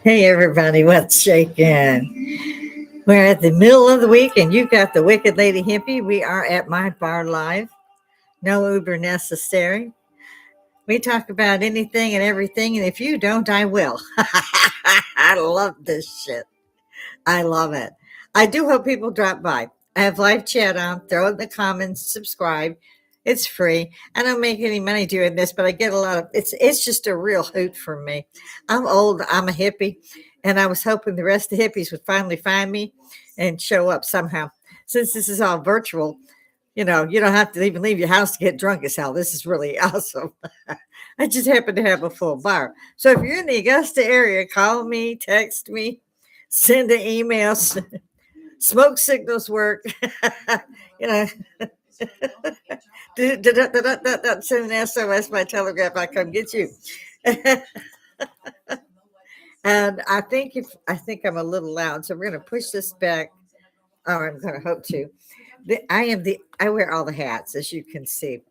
Hey everybody, what's shaking? We're at the middle of the week and you've got the Wicked Lady Hippy. We are at my bar live. No Uber necessary. We talk about anything and everything, and if you don't, I will. I love this shit. I love it. I do hope people drop by. I have live chat on. Throw in the comments, subscribe. It's free. I don't make any money doing this, but I get a lot of it's just a real hoot for me. I'm old, I'm a hippie, and I was hoping the rest of the hippies would finally find me and show up somehow. Since this is all virtual, you don't have to even leave your house to get drunk as hell. This is really awesome. I just happen to have a full bar. So if you're in the Augusta area, call me, text me, send an email. Smoke signals work. you know, send an SOS by telegraph. I come get you. And I think I'm a little loud, so we're gonna push this back. Oh, I'm gonna hope to. I wear all the hats, as you can see,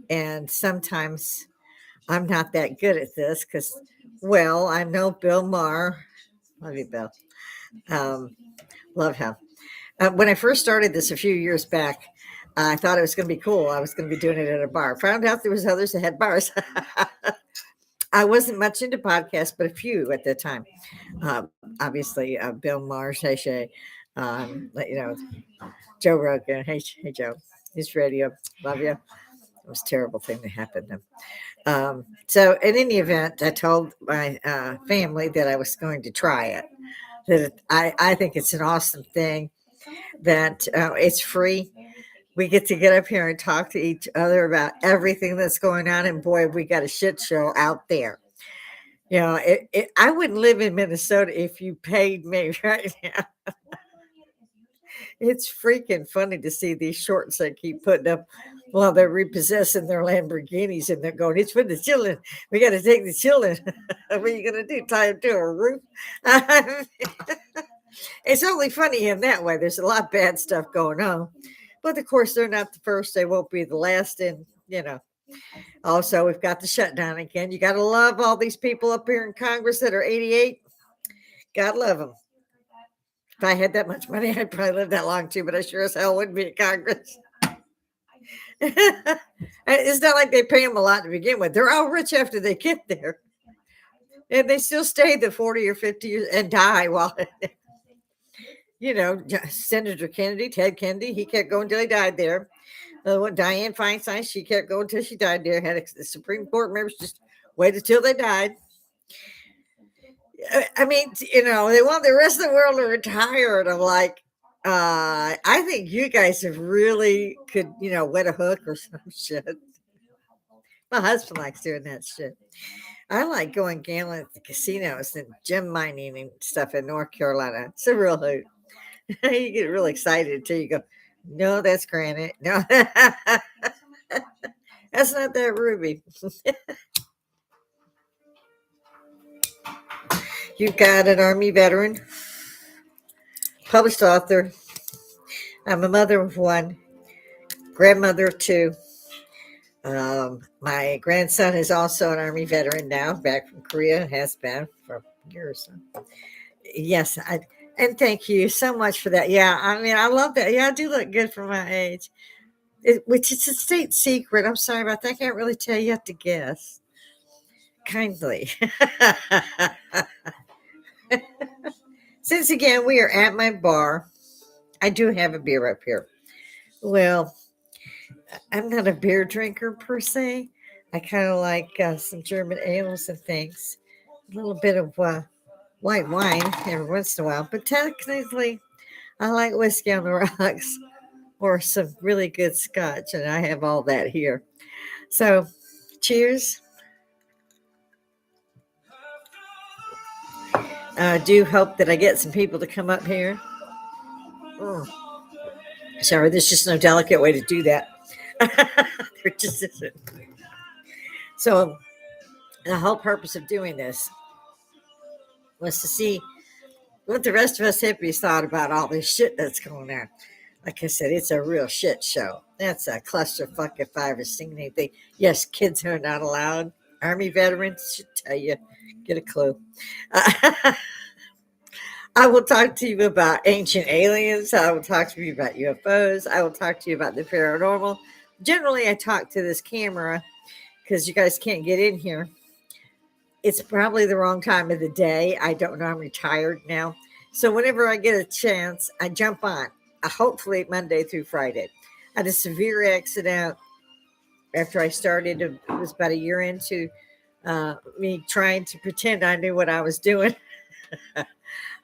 and sometimes I'm not that good at this because, well, I know Bill Maher. Love you, Bill. Um, love him. When I first started this a few years back, I thought it was going to be cool. I was going to be doing it at a bar. Found out there was others that had bars. I wasn't much into podcasts, but a few at the time. Obviously, Bill Maher, Shay Shay, Joe Rogan. Hey, Joe. His radio. Love you. It was a terrible thing that happened to him. So, in any event, I told my family that I was going to try it. That I think it's an awesome thing. That it's free. We get up here and talk to each other about everything that's going on. And boy, we got a shit show out there. I wouldn't live in Minnesota if you paid me right now. It's freaking funny to see these shorts they keep putting up while they're repossessing their Lamborghinis and they're going, it's for the children. We got to take the children. What are you going to do? Tie them to a roof? It's only funny in that way. There's a lot of bad stuff going on. But of course, they're not the first. They won't be the last. And. Also, we've got the shutdown again. You got to love all these people up here in Congress that are 88. God love them. If I had that much money, I'd probably live that long too, but I sure as hell wouldn't be in Congress. It's not like they pay them a lot to begin with. They're all rich after they get there. And they still stay the 40 or 50 years and die while, Senator Kennedy, Ted Kennedy, he kept going until he died there. Dianne Feinstein, she kept going until she died there. Had the Supreme Court members just waited till they died. I mean, they want the rest of the world to retire. And I'm like, I think you guys have really could, wet a hook or some shit. My husband likes doing that shit. I like going gambling at the casinos and gem mining and stuff in North Carolina. It's a real hoot. You get real excited until you go, no, that's granite. No, that's not that ruby. You've got an Army veteran, published author. I'm a mother of one, grandmother of two. My grandson is also an Army veteran now, back from Korea, has been for a year or so. Yes, and thank you so much for that. Yeah, I mean, I love that. Yeah, I do look good for my age, which is a state secret. I'm sorry about that. I can't really tell. You have to guess. Kindly. Since again, we are at my bar, I do have a beer up here. Well, I'm not a beer drinker per se. I kind of like some German ales and things. A little bit of white wine every once in a while. But technically, I like whiskey on the rocks or some really good scotch. And I have all that here. So, cheers. I do hope that I get some people to come up here. Sorry, there's just no delicate way to do that. There just isn't. So, the whole purpose of doing this was to see what the rest of us hippies thought about all this shit that's going on. Like I said, it's a real shit show. That's a clusterfuck if I ever seen anything. Yes, kids are not allowed. Army veterans should tell you, get a clue. I will talk to you about ancient aliens. I will talk to you about UFOs. I will talk to you about the paranormal. Generally, I talk to this camera because you guys can't get in here. It's probably the wrong time of the day. I don't know. I'm retired now. So whenever I get a chance, I jump on, hopefully Monday through Friday. I had a severe accident after I started. It was about a year into me trying to pretend I knew what I was doing.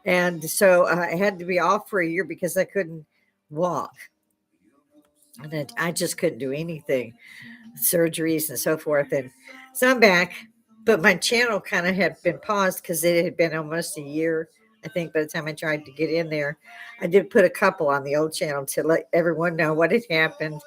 And so I had to be off for a year because I couldn't walk. And I just couldn't do anything, surgeries and so forth. And so I'm back, but my channel kind of had been paused because it had been almost a year. I think by the time I tried to get in there, I did put a couple on the old channel to let everyone know what had happened,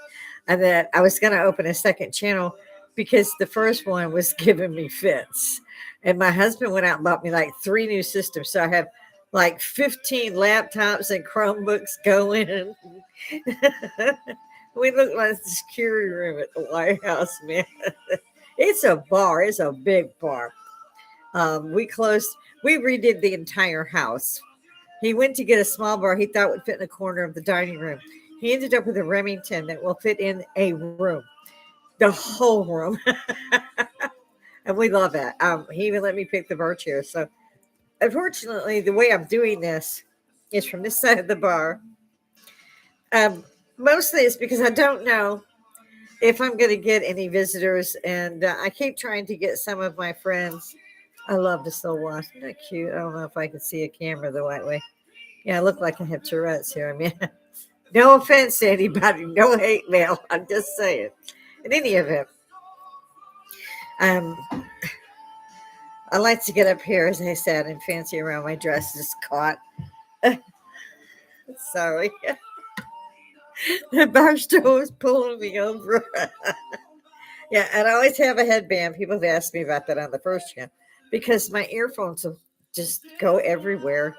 and that I was going to open a second channel because the first one was giving me fits. And my husband went out and bought me like 3 new systems. So I have like 15 laptops and Chromebooks going. We look like the security room at the White House, man. It's a bar. It's a big bar. We closed. We redid the entire house. He went to get a small bar he thought would fit in the corner of the dining room. He ended up with a Remington that will fit in a room, the whole room, and we love it. He even let me pick the bar chair. So, unfortunately, the way I'm doing this is from this side of the bar. Um, Mostly it's because I don't know if I'm going to get any visitors, and I keep trying to get some of my friends. I love this little watch. Isn't that cute? I don't know if I can see a camera the right way. Yeah, I look like I have Tourette's here. I mean, no offense to anybody, no hate mail. I'm just saying. In any event, um, I like to get up here, as I said, and fancy around. My dress is caught. Sorry. The bar stool is pulling me over. Yeah, and I always have a headband. People have asked me about that on the first channel because my earphones will just go everywhere,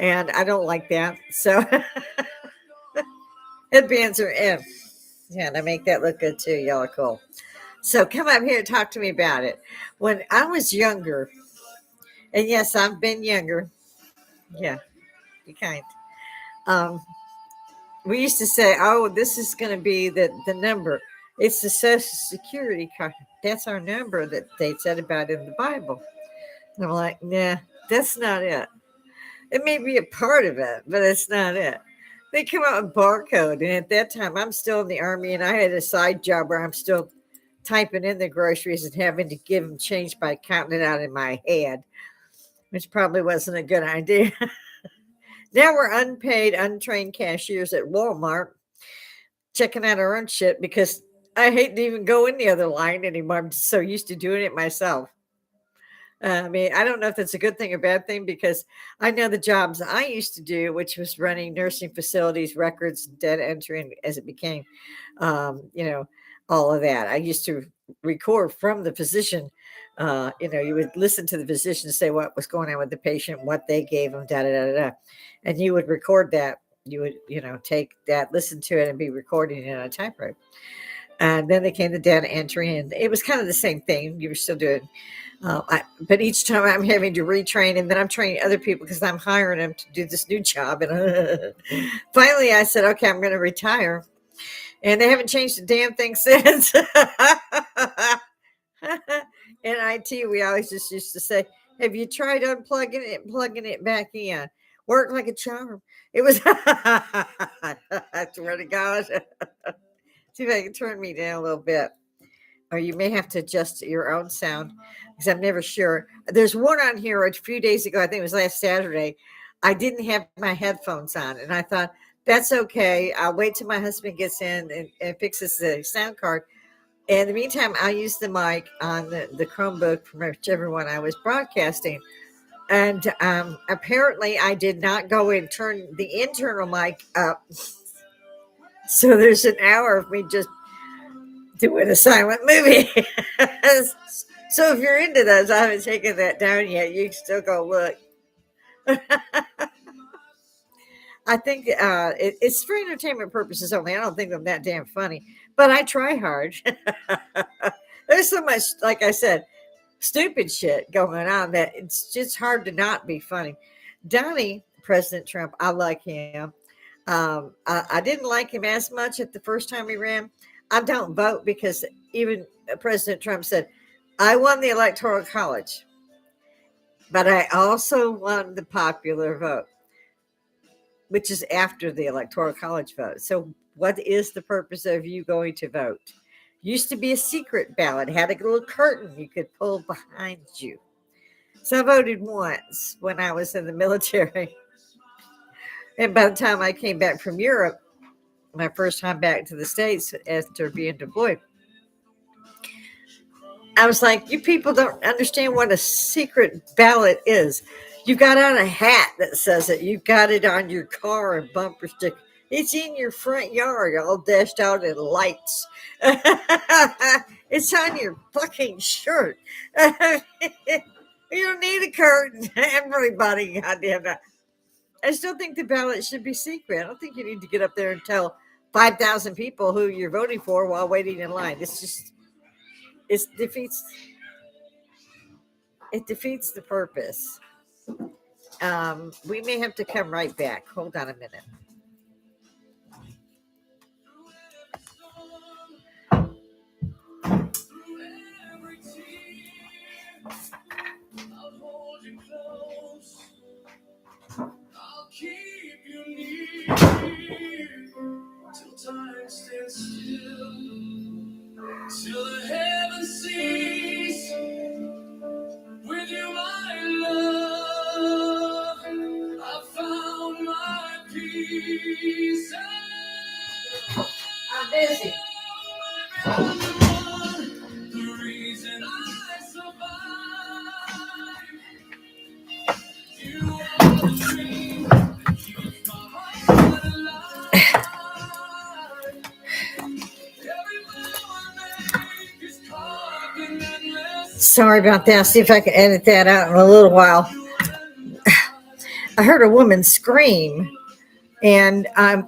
and I don't like that. So headbands are in. Yeah, and I make that look good too. Y'all are cool. So come up here and talk to me about it. When I was younger, and yes, I've been younger. Yeah, be kind. Um, we used to say, "Oh, this is going to be the number. It's the Social Security card. That's our number that they said about in the Bible." And I'm like, "Nah, that's not it. It may be a part of it, but it's not it." They come out with barcode, and at that time, I'm still in the army, and I had a side job where I'm still typing in the groceries and having to give them change by counting it out in my head, which probably wasn't a good idea. Now we're unpaid, untrained cashiers at Walmart checking out our own shit because I hate to even go in the other line anymore. I'm so used to doing it myself. I mean, I don't know if that's a good thing or bad thing because I know the jobs I used to do, which was running nursing facilities, records, data entry, as it became, you know, all of that. I used to record from the physician. You would listen to the physician say what was going on with the patient, what they gave them, da da da da, and you would record that. You would, take that, listen to it, and be recording it on a typewriter. And then they came to data entry, and it was kind of the same thing. You were still doing but each time I'm having to retrain, and then I'm training other people because I'm hiring them to do this new job. And finally, I said, "Okay, I'm going to retire," and they haven't changed a damn thing since. In IT, we always just used to say, "Have you tried unplugging it and plugging it back in? Worked like a charm." It was. I swear to God. See if I can turn me down a little bit, or you may have to adjust your own sound because I'm never sure. There's one on here a few days ago, I think it was last Saturday. I didn't have my headphones on, and I thought, that's okay. I'll wait till my husband gets in and fixes the sound card. In the meantime, I used the mic on the Chromebook from whichever one I was broadcasting. And apparently, I did not go and turn the internal mic up. So there's an hour of me just doing a silent movie. So if you're into those, I haven't taken that down yet. You can still go look. I think it's for entertainment purposes only. I don't think I'm that damn funny, but I try hard. There's so much, like I said, stupid shit going on that it's just hard to not be funny. Donnie President Trump. I like him. I didn't like him as much at the first time he ran. I don't vote because even President Trump said, I won the Electoral College, but I also won the popular vote, which is after the Electoral College vote. So, what is the purpose of you going to vote? Used to be a secret ballot, had a little curtain you could pull behind you. So, I voted once when I was in the military. And by the time I came back from Europe, my first time back to the States after being deployed, I was like, you people don't understand what a secret ballot is. You got on a hat that says it. You got it on your car and bumper sticker. It's in your front yard, all dashed out in lights. It's on your fucking shirt. You don't need a curtain. Everybody, goddamn it. I still think the ballot should be secret. I don't think you need to get up there and tell 5,000 people who you're voting for while waiting in line. It defeats the purpose. We may have to come right back. Hold on a minute. I'll keep you near till time stands still, till the heaven sees with you, my love. I found my peace. I'm busy. The reason I survive. You are the dream that keeps my heart alive. Every move I make is caught in endless. Sorry about that. I'll see if I can edit that out in a little while. I heard a woman scream, and I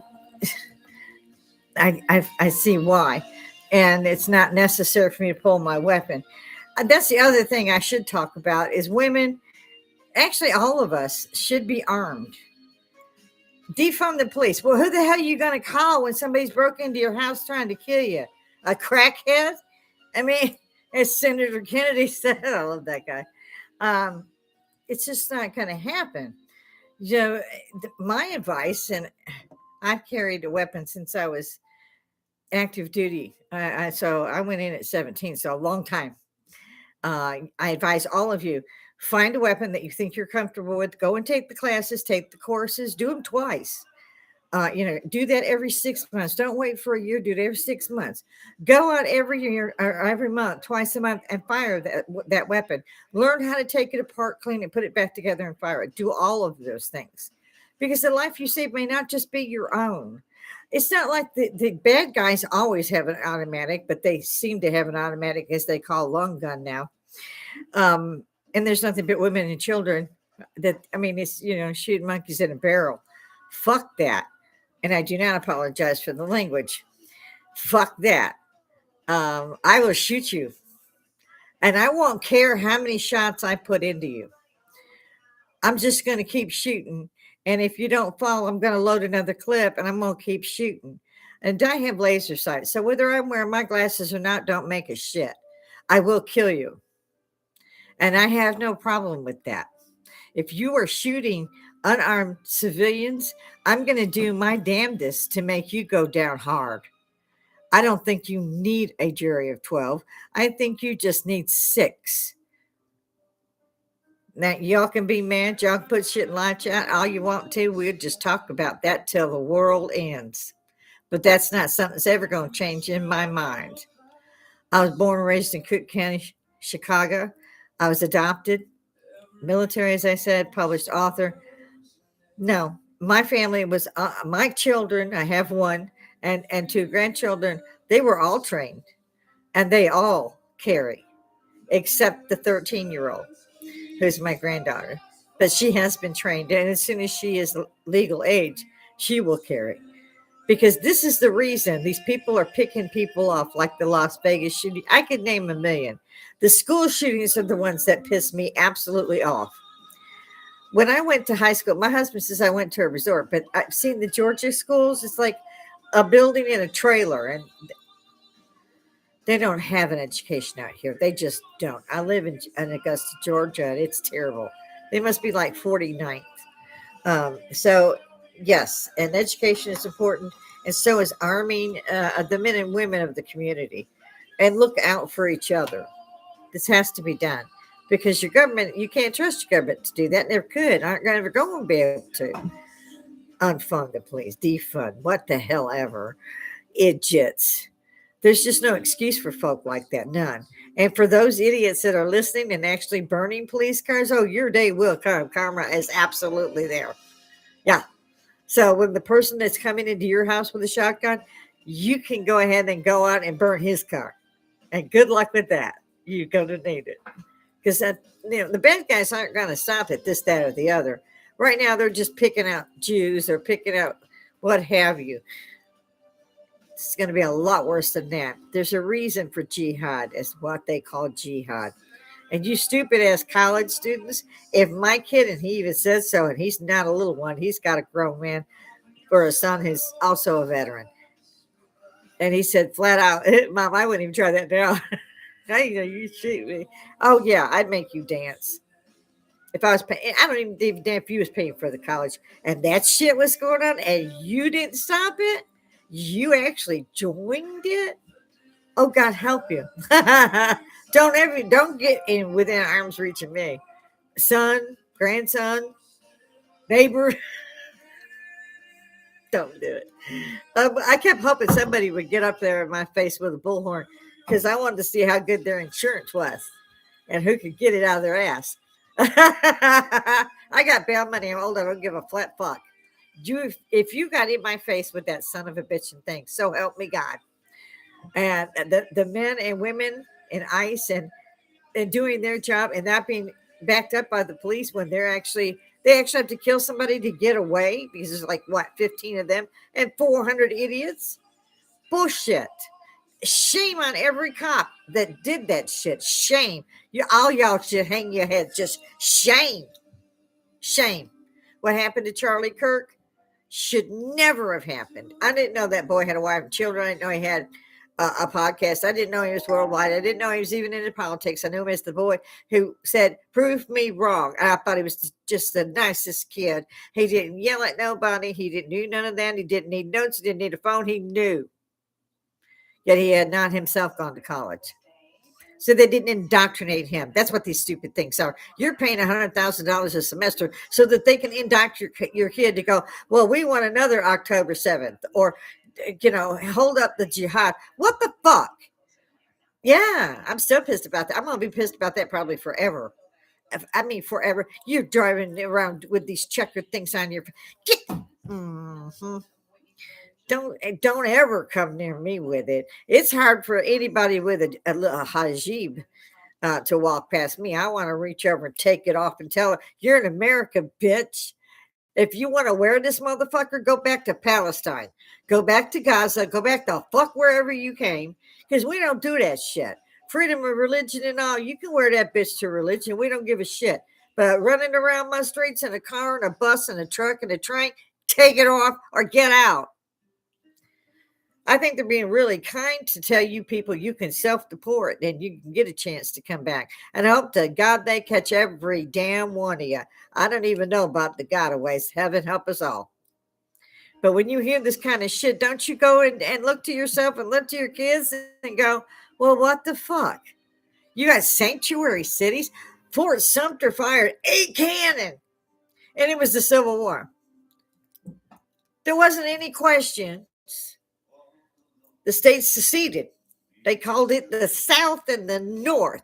see why. And it's not necessary for me to pull my weapon. That's the other thing I should talk about is women. Actually, all of us should be armed. Defund the police. Well, who the hell are you going to call when somebody's broke into your house trying to kill you? A crackhead? I mean, as Senator Kennedy said, I love that guy. It's just not going to happen. You know, my advice, and I've carried a weapon since I was active duty. So I went in at 17, so a long time. I advise all of you, find a weapon that you think you're comfortable with. Go and take the classes, take the courses, do them twice. Do that every 6 months. Don't wait for a year. Do it every 6 months. Go out every year or every month, twice a month, and fire that weapon. Learn how to take it apart, clean it, put it back together, and fire it. Do all of those things, because the life you save may not just be your own. It's not like the bad guys always have an automatic, but they seem to have an automatic, as they call long gun now. And there's nothing but women and children it's, shooting monkeys in a barrel. Fuck that. And I do not apologize for the language. Fuck that. I will shoot you. And I won't care how many shots I put into you. I'm just going to keep shooting. And if you don't fall, I'm going to load another clip and I'm going to keep shooting. And I have laser sights. So whether I'm wearing my glasses or not, don't make a shit. I will kill you. And I have no problem with that. If you are shooting unarmed civilians, I'm going to do my damnedest to make you go down hard. I don't think you need a jury of 12. I think you just need 6. Now, y'all can be mad. Y'all can put shit in live chat all you want to. We'll just talk about that till the world ends. But that's not something that's ever going to change in my mind. I was born and raised in Cook County, Chicago. I was adopted. Military, as I said, published author. No, my family was, my children, I have one, and 2 grandchildren, they were all trained. And they all carry, except the 13-year-old, who's my granddaughter. But she has been trained. And as soon as she is legal age, she will carry. Because this is the reason these people are picking people off, like the Las Vegas shooting. I could name a million. The school shootings are the ones that piss me absolutely off. When I went to high school, my husband says I went to a resort, but I've seen the Georgia schools. It's like a building in a trailer, and they don't have an education out here. They just don't. I live in Augusta, Georgia, and it's terrible. They must be like 49th. So, yes, and education is important, and so is arming the men and women of the community, and look out for each other. This has to be done because your government, you can't trust your government to do that. Never could. Aren't ever going to be able to unfund the police, defund, what the hell ever. Idiots. There's just no excuse for folk like that. None. And for those idiots that are listening and actually burning police cars, oh, your day will come. Karma is absolutely there. Yeah. So when the person that's coming into your house with a shotgun, you can go ahead and go out and burn his car. And good luck with that. You're going to need it. Because the bad guys aren't going to stop at this, that, or the other. Right now, they're just picking out Jews or picking out what have you. It's going to be a lot worse than that. There's a reason for jihad, is what they call jihad. And you stupid ass college students, if my kid, and he even says so, and he's not a little one, he's got a grown man or a son who's also a veteran. And he said flat out, Mom, I wouldn't even try that now. You shoot me. Oh, yeah, I'd make you dance. If I was paying, I don't even give a damn if you was paying for the college and that shit was going on and you didn't stop it. You actually joined it. Oh, God help you. Don't get in within arm's reach of me. Son, grandson, neighbor. Don't do it. I kept hoping somebody would get up there in my face with a bullhorn because I wanted to see how good their insurance was and who could get it out of their ass. I got bail money. I'm old. I don't give a flat fuck. If you got in my face with that son of a bitch and thing, so help me God. And the men and women in ICE and doing their job and not being backed up by the police when they actually have to kill somebody to get away because there's like 15 of them and 400 idiots. Bullshit. Shame on every cop that did that shit. Shame. All y'all should hang your heads. Just shame. Shame. What happened to Charlie Kirk should never have happened. I didn't know that boy had a wife and children. I didn't know he had a podcast. I didn't know he was worldwide. I didn't know he was even into politics. I knew him as the boy who said, prove me wrong. And I thought he was just the nicest kid. He didn't yell at nobody. He didn't do none of that. He didn't need notes. He didn't need a phone. He knew. Yet he had not himself gone to college. So they didn't indoctrinate him. That's what these stupid things are. You're paying $100,000 a semester so that they can indoctrinate your kid to go, well, we want another October 7th or, hold up the jihad. What the fuck? Yeah, I'm still pissed about that. I'm going to be pissed about that probably forever. I mean, forever. You're driving around with these checkered things on your. Mm-hmm. Don't ever come near me with it. It's hard for anybody with a hijab to walk past me. I want to reach over and take it off and tell her, you're in America, bitch. If you want to wear this motherfucker, go back to Palestine. Go back to Gaza. Go back to fuck wherever you came. Because we don't do that shit. Freedom of religion and all. You can wear that bitch to religion. We don't give a shit. But running around my streets in a car and a bus and a truck and a train, take it off or get out. I think they're being really kind to tell you people you can self-deport and you can get a chance to come back. And I hope to God they catch every damn one of you. I don't even know about the gotaways. Heaven help us all. But when you hear this kind of shit, don't you go and look to yourself and look to your kids and go, well, what the fuck? You got sanctuary cities? Fort Sumter fired 8 cannon. And it was the Civil War. There wasn't any question. The states seceded. They called it the South and the North.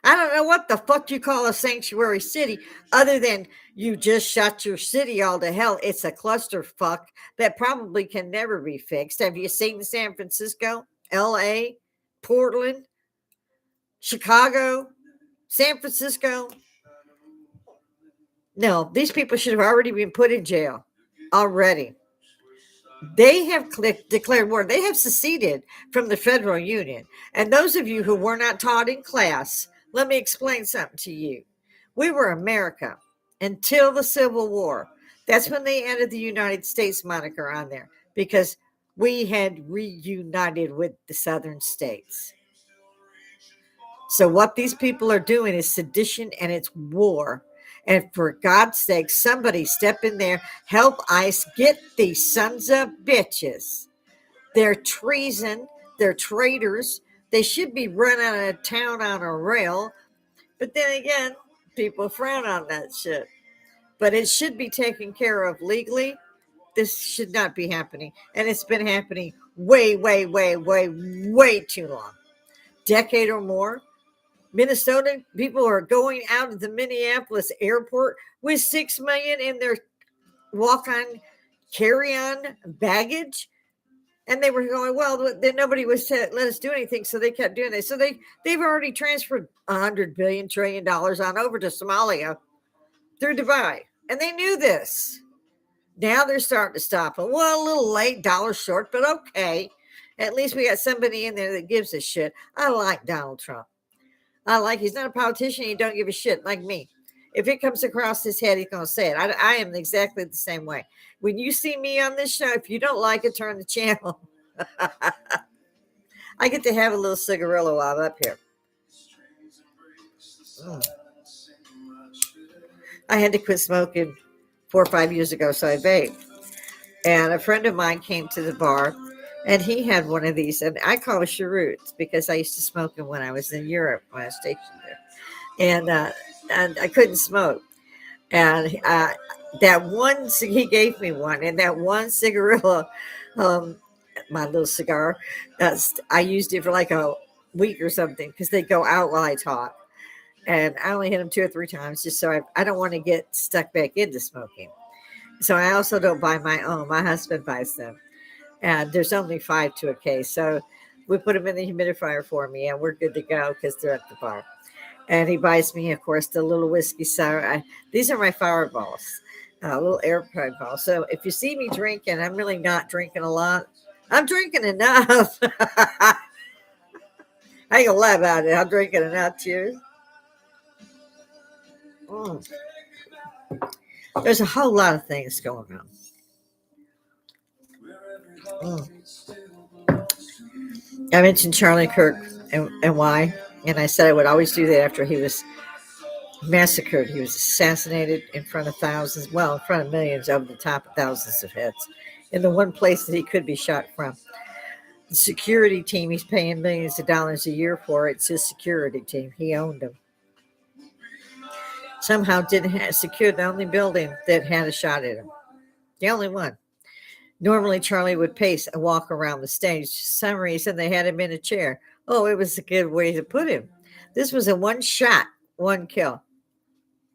I don't know what the fuck you call a sanctuary city other than you just shot your city all to hell. It's a clusterfuck that probably can never be fixed. Have you seen San Francisco, LA, Portland, Chicago, San Francisco? No, these people should have already been put in jail already. They have declared war. They have seceded from the federal union. And those of you who were not taught in class, let me explain something to you. We were America until the Civil War. That's when they added the United States moniker on there because we had reunited with the southern states. So what these people are doing is sedition and it's war. And for God's sake, somebody step in there, help ICE get these sons of bitches. They're treason, they're traitors. They should be run out of town on a rail. But then again, people frown on that shit. But it should be taken care of legally. This should not be happening. And it's been happening way, way, way, way, way too long. Decade or more. Minnesota people are going out of the Minneapolis airport with 6 million in their walk-on carry-on baggage, and they were going, well, then nobody was let us do anything, so they kept doing it. So they've already transferred $100 trillion on over to Somalia through Dubai, and they knew this. Now they're starting to stop them. Well, a little late, dollar short, but okay. At least we got somebody in there that gives a shit. I like Donald Trump. He's not a politician. He don't give a shit like me. If it comes across his head, he's going to say it. I am exactly the same way. When you see me on this show, if you don't like it, turn the channel. I get to have a little cigarillo while I'm up here. I had to quit smoking 4 or 5 years ago, so I vaped. And a friend of mine came to the bar, and he had one of these, and I call it cheroots because I used to smoke them when I was in Europe when I was stationed there, and I couldn't smoke. And that one, he gave me one, and that one cigarillo, my little cigar, I used it for like a week or something because they go out while I talk. And I only hit them 2 or 3 times just so I don't want to get stuck back into smoking. So I also don't buy my own. My husband buys them. And there's only 5 to a case. So we put them in the humidifier for me, and we're good to go because they're at the bar. And he buys me, of course, the little whiskey sour. These are my fireballs, little airplane balls. So if you see me drinking, I'm really not drinking a lot. I'm drinking enough. I ain't gonna lie about it. I'm drinking enough. Cheers. There's a whole lot of things going on. I mentioned Charlie Kirk and why, and I said I would always do that after he was massacred. He was assassinated in front of thousands, well, in front of millions, over the top of thousands of heads, in the one place that he could be shot from. The security team he's paying millions of dollars a year for, it's his security team. He owned them. Somehow didn't secure the only building that had a shot at him. The only one. Normally, Charlie would pace and walk around the stage. For some reason, they had him in a chair. Oh, it was a good way to put him. This was a one shot, one kill.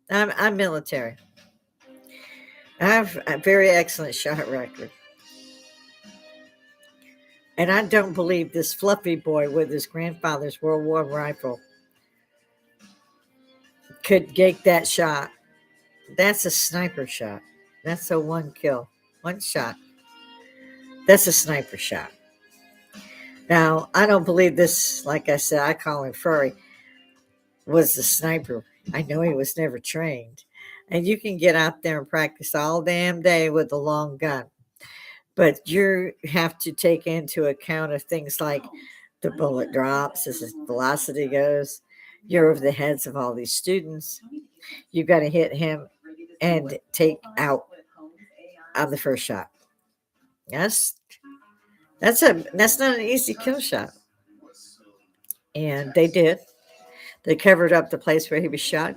I'm military. I have a very excellent shot record. And I don't believe this fluffy boy with his grandfather's World War rifle could get that shot. That's a sniper shot. That's a one kill, one shot. That's a sniper shot. Now, I don't believe this, like I said, I call him Furry, was the sniper. I know he was never trained. And you can get out there and practice all damn day with a long gun. But you have to take into account of things like the bullet drops as the velocity goes. You're over the heads of all these students. You've got to hit him and take out on the first shot. That's not an easy kill shot. And they did. They covered up the place where he was shot.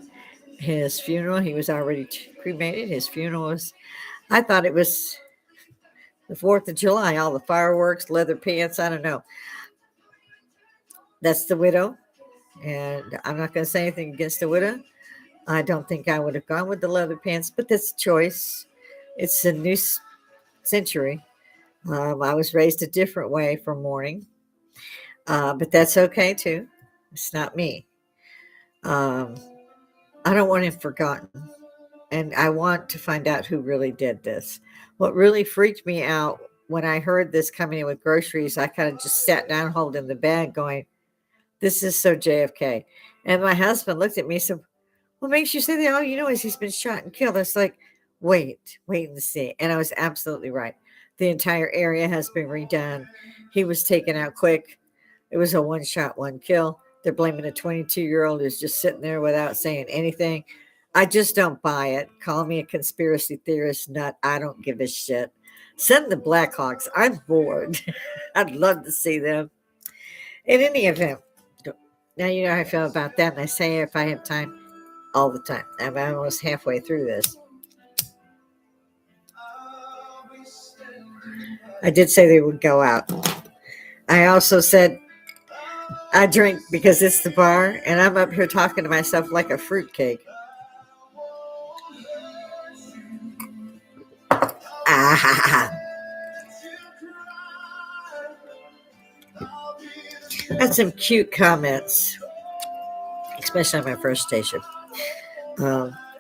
His funeral, he was already cremated. His funeral was, I thought it was the 4th of July, all the fireworks, leather pants, I don't know. That's the widow. And I'm not going to say anything against the widow. I don't think I would have gone with the leather pants, but that's a choice. It's a new century. I was raised a different way for mourning, but that's okay too. It's not me. I don't want him forgotten, and I want to find out who really did this. What really freaked me out when I heard this coming in with groceries, I kind of just sat down holding the bag going, this is so JFK. And my husband looked at me and said, What makes you say that? All you know is he's been shot and killed. It's like, wait and see. And I was absolutely right. The entire area has been redone. He was taken out quick. It was a one shot, one kill. They're blaming a 22-year-old who's just sitting there without saying anything. I just don't buy it. Call me a conspiracy theorist nut. I don't give a shit. Send the Blackhawks. I'm bored. I'd love to see them. In any event, now you know how I feel about that. And I say if I have time, all the time. I'm almost halfway through this. I did say they would go out. I also said I drink because it's the bar, and I'm up here talking to myself like a fruitcake. Ah, that's some cute comments, especially on my first station.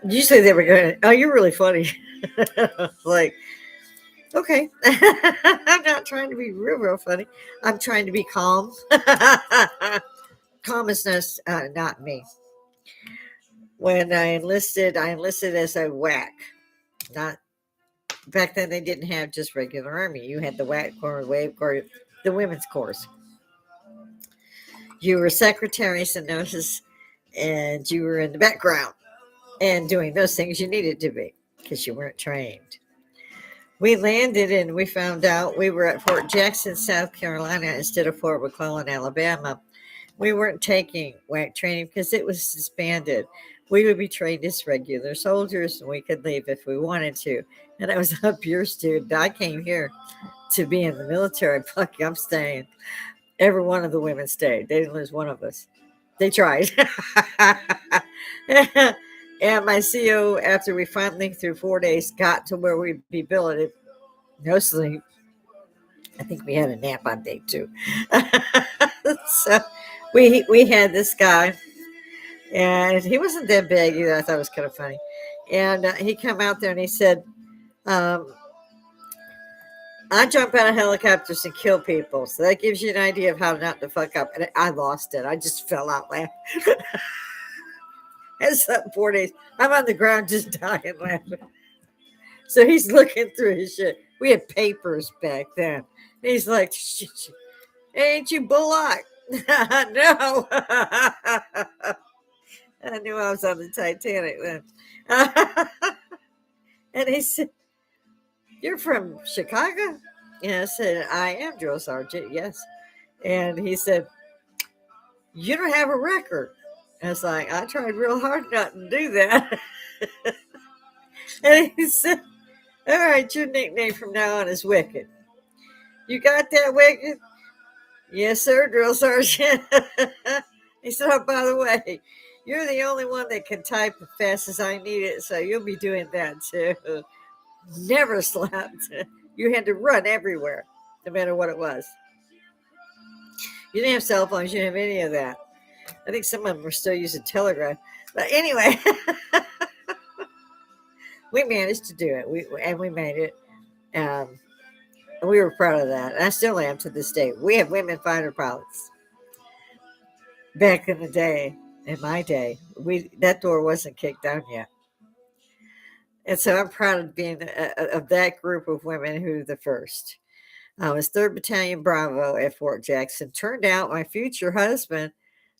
Usually they were going, "Oh, you're really funny." Like, okay, I'm not trying to be real funny. I'm trying to be calm. Calm is not me. When I enlisted as a whack. Not back then. They didn't have just regular army. You had the whack corps, wave corps, the women's course. You were secretaries and nurses, and you were in the background and doing those things you needed to be because you weren't trained. We landed and we found out we were at Fort Jackson, South Carolina, instead of Fort McClellan, Alabama. We weren't taking WAC training because it was disbanded. We would be trained as regular soldiers and we could leave if we wanted to. And I was up your student. I came here to be in the military. Fuck, I'm staying. Every one of the women stayed. They didn't lose one of us. They tried. And my CO, after we finally, through 4 days, got to where we'd be billeted, no sleep. I think we had a nap on day 2. So we had this guy, and he wasn't that big either. I thought it was kind of funny. And he come out there and he said, um, I jump out of helicopters and kill people. So that gives you an idea of how not to fuck up. And I lost it. I just fell out laughing. I slept 4 days. I'm on the ground just dying laughing. So he's looking through his shit. We had papers back then. And he's like, ain't you Bullock? No. I knew I was on the Titanic then. And he said, you're from Chicago? And I said, I am, Drill Sergeant, yes. And he said, you don't have a record. I was like, I tried real hard not to do that. And he said, all right, your nickname from now on is Wicked. You got that, Wicked? Yes, sir, Drill Sergeant. He said, oh, by the way, you're the only one that can type as fast as I need it, so you'll be doing that too. Never slept. You had to run everywhere, no matter what it was. You didn't have cell phones. You didn't have any of that. I think some of them were still using telegraph. But anyway, we managed to do it. We made it. And we were proud of that. And I still am to this day. We have women fighter pilots. Back in the day, in my day, that door wasn't kicked down yet. And so I'm proud of being of that group of women who were the first. I was 3rd Battalion Bravo at Fort Jackson. Turned out my future husband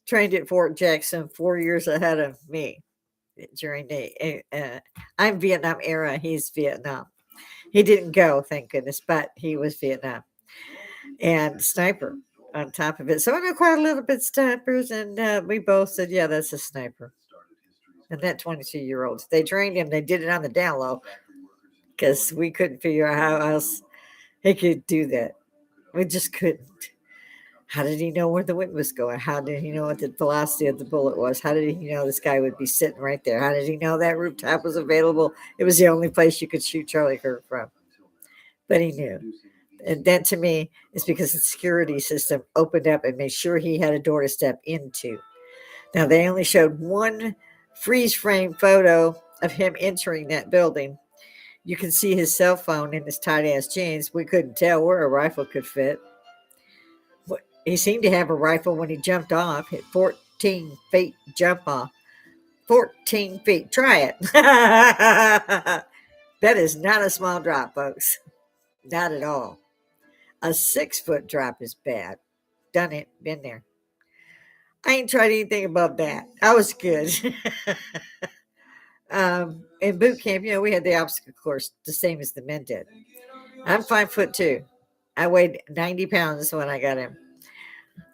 trained at Fort Jackson 4 years ahead of me during the I'm Vietnam era. He's Vietnam. He didn't go, thank goodness, but he was Vietnam. And sniper on top of it. So I know quite a little bit snipers, and we both said, yeah, that's a sniper. And that 22-year-old, they trained him. They did it on the down low because we couldn't figure out how else he could do that. We just couldn't. How did he know where the wind was going? How did he know what the velocity of the bullet was? How did he know this guy would be sitting right there? How did he know that rooftop was available? It was the only place you could shoot Charlie Kirk from. But he knew. And that to me is because the security system opened up and made sure he had a door to step into. Now, they only showed one freeze frame photo of him entering that building. You can see his cell phone in his tight ass jeans. We couldn't tell where a rifle could fit. He seemed to have a rifle when he jumped off, hit 14 feet jump off. 14 feet. Try it. That is not a small drop, folks. Not at all. A 6 foot drop is bad. Done it. Been there. I ain't tried anything above that. I was good. In boot camp, we had the obstacle course the same as the men did. I'm 5'2". I weighed 90 pounds when I got in.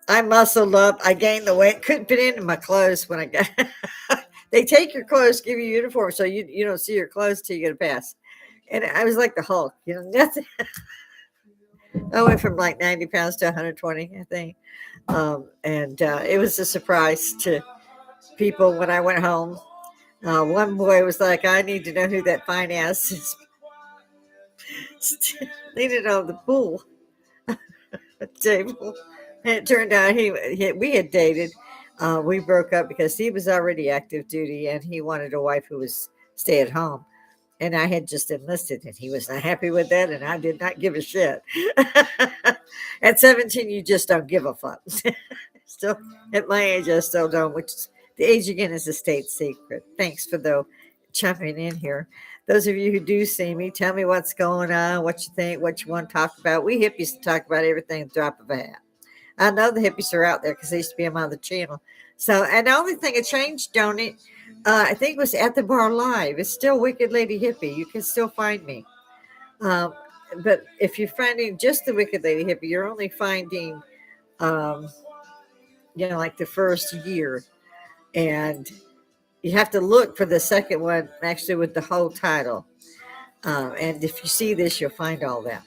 I muscled up. I gained the weight. Couldn't fit into my clothes when I got. They take your clothes, give you a uniform, so you don't see your clothes till you get a pass. And I was like the Hulk, nothing. I went from like 90 pounds to 120, I think. And it was a surprise to people when I went home. One boy was like, I need to know who that fine ass is. Needed on the pool table. And it turned out we had dated. We broke up because he was already active duty and he wanted a wife who was stay at home. And I had just enlisted and he was not happy with that. And I did not give a shit. At 17, you just don't give a fuck. Still, at my age, I still don't, which the age again is a state secret. Thanks for jumping in here. Those of you who do see me, tell me what's going on, what you think, what you want to talk about. We hippies talk about everything at the drop of a hat. I know the hippies are out there because they used to be on my other channel. So, and the only thing that changed, don't it? I think it was at the bar live. It's still Wicked Lady Hippie. You can still find me. But if you're finding just the Wicked Lady Hippie, you're only finding, like the first year. And you have to look for the second one actually with the whole title. And if you see this, you'll find all that.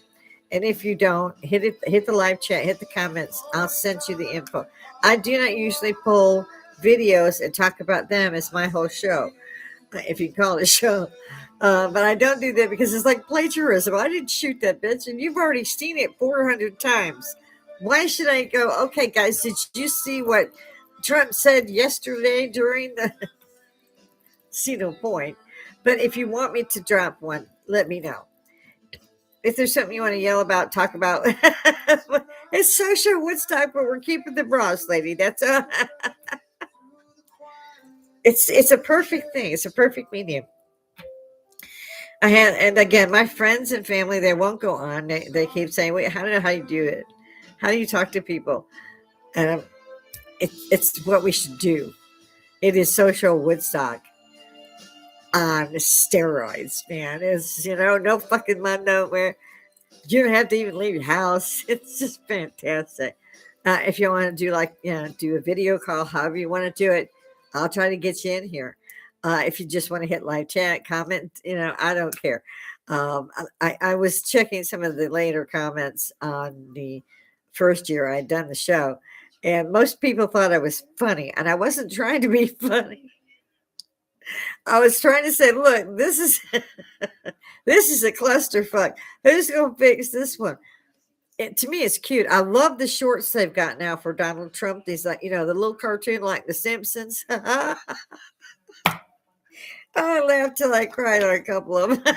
And if you don't, hit the live chat, hit the comments. I'll send you the info. I do not usually pull videos and talk about them as my whole show, if you call it a show. But I don't do that because it's like plagiarism. I didn't shoot that bitch, and you've already seen it 400 times. Why should I go, okay, guys, did you see what Trump said yesterday during the... See no point. But if you want me to drop one, let me know. If there's something you want to yell about, talk about, it's social Woodstock, but we're keeping the bras, lady. That's it's a perfect thing. It's a perfect medium. And again, my friends and family, they won't go on. They keep saying, wait, how do you do it? How do you talk to people? And it's what we should do. It is social Woodstock on steroids, man. It's, no fucking mud nowhere. You don't have to even leave your house. It's just fantastic. If you want to do a video call, however you want to do it, I'll try to get you in here. If you just want to hit live chat, comment, I don't care. I was checking some of the later comments on the first year I had done the show, and most people thought I was funny, and I wasn't trying to be funny. I was trying to say, look, this is this is a clusterfuck. Who's gonna fix this one? To me, it's cute. I love the shorts they've got now for Donald Trump. These, like, the little cartoon like The Simpsons. I laughed till I cried on a couple of them.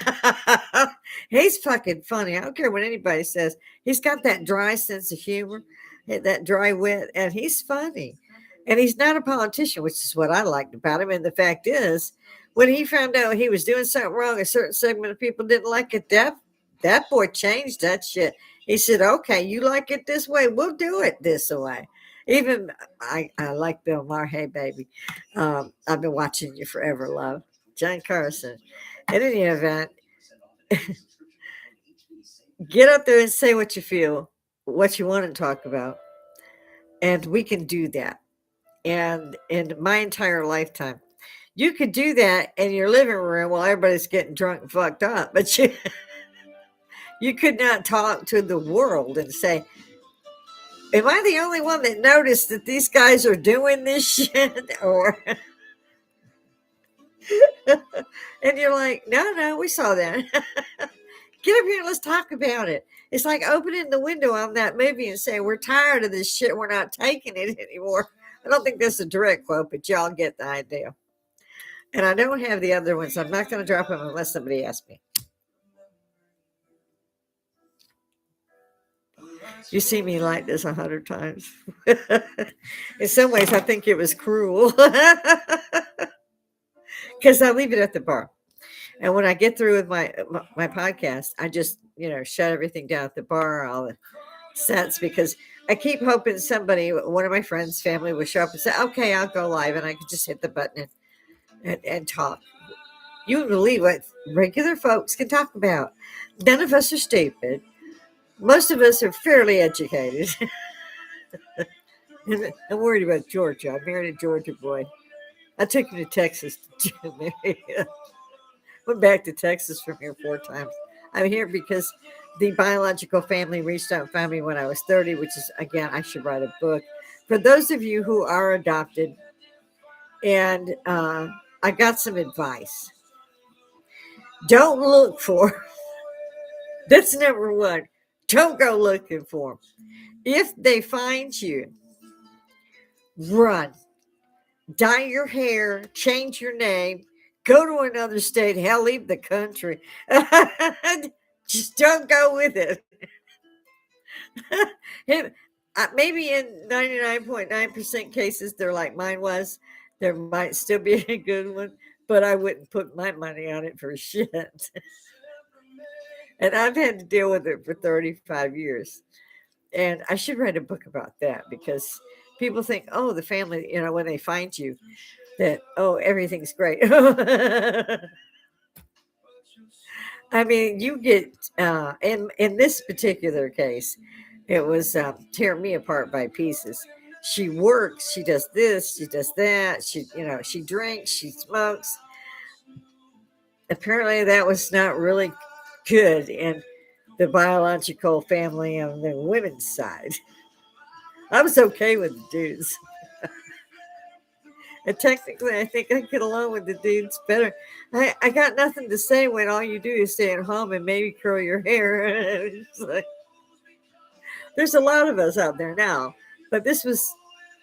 He's fucking funny. I don't care what anybody says. He's got that dry sense of humor, that dry wit, and he's funny. And he's not a politician, which is what I liked about him. And the fact is, when he found out he was doing something wrong, a certain segment of people didn't like it. That boy changed that shit. He said, okay, you like it this way, we'll do it this way. Even I like Bill Maher. Hey, baby. I've been watching you forever, love. John Carson. In any event, get up there and say what you feel, what you want to talk about. And we can do that. And in my entire lifetime, you could do that in your living room while everybody's getting drunk and fucked up. But you could not talk to the world and say, am I the only one that noticed that these guys are doing this shit? Or and you're like, no, we saw that. Get up here and let's talk about it. It's like opening the window on that movie and saying, we're tired of this shit. We're not taking it anymore. I don't think that's a direct quote, but y'all get the idea. And I don't have the other ones. I'm not going to drop them unless somebody asks me. You see me like this 100 times. In some ways, I think it was cruel. because I leave it at the bar. And when I get through with my podcast, I just shut everything down at the bar, all the sets, because I keep hoping somebody, one of my friends' family, will show up and say, "Okay, I'll go live," and I can just hit the button and talk. You would believe what regular folks can talk about. None of us are stupid. Most of us are fairly educated. I'm worried about Georgia. I married a Georgia boy. I took him to Texas to marry him. Went back to Texas from here 4 times. I'm here because the biological family reached out and found me when I was 30, which is, again, I should write a book. For those of you who are adopted, and I got some advice. Don't look for, that's number one. Don't go looking for them. If they find you, run. Dye your hair, change your name, go to another state, hell, leave the country. Just don't go with it. Maybe in 99.9% cases, they're like mine was. There might still be a good one, but I wouldn't put my money on it for shit. And I've had to deal with it for 35 years. And I should write a book about that, because people think, oh, the family, when they find you, that, oh, everything's great. I mean, you get, in this particular case, it was tearing me apart by pieces. She works, she does this, she does that, she drinks, she smokes. Apparently, that was not really good in the biological family on the women's side. I was okay with the dudes. And technically, I think I get along with the dudes better. I got nothing to say when all you do is stay at home and maybe curl your hair. It's like, there's a lot of us out there now, but this was